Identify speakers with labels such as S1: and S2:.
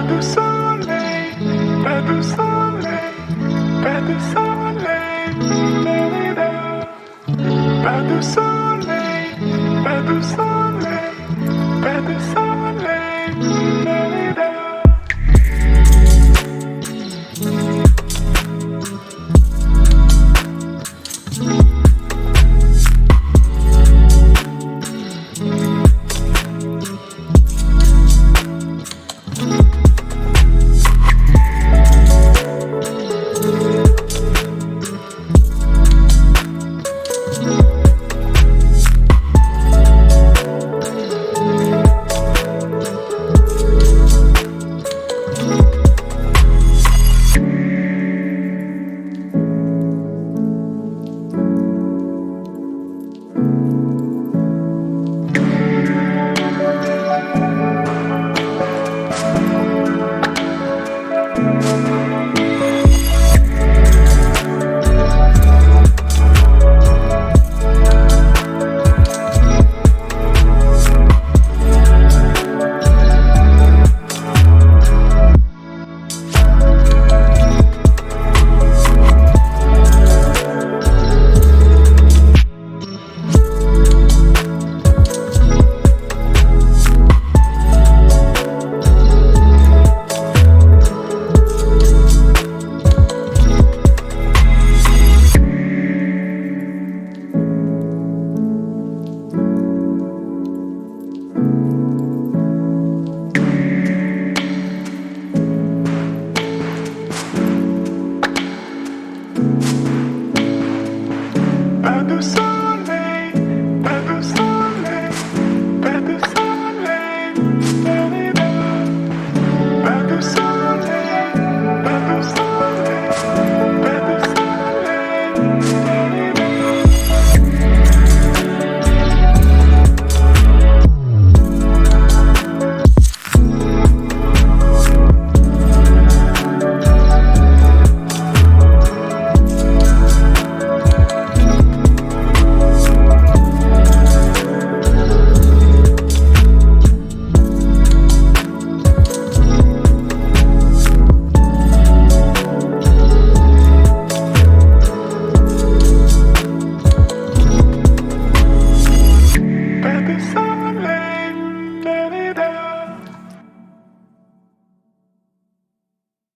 S1: du soleil, pas du soleil, pas du soleil, pas du soleil, pas du soleil, pas du soleil, pas du soleil, pas du soleil, pas du soleil, pas du soleil.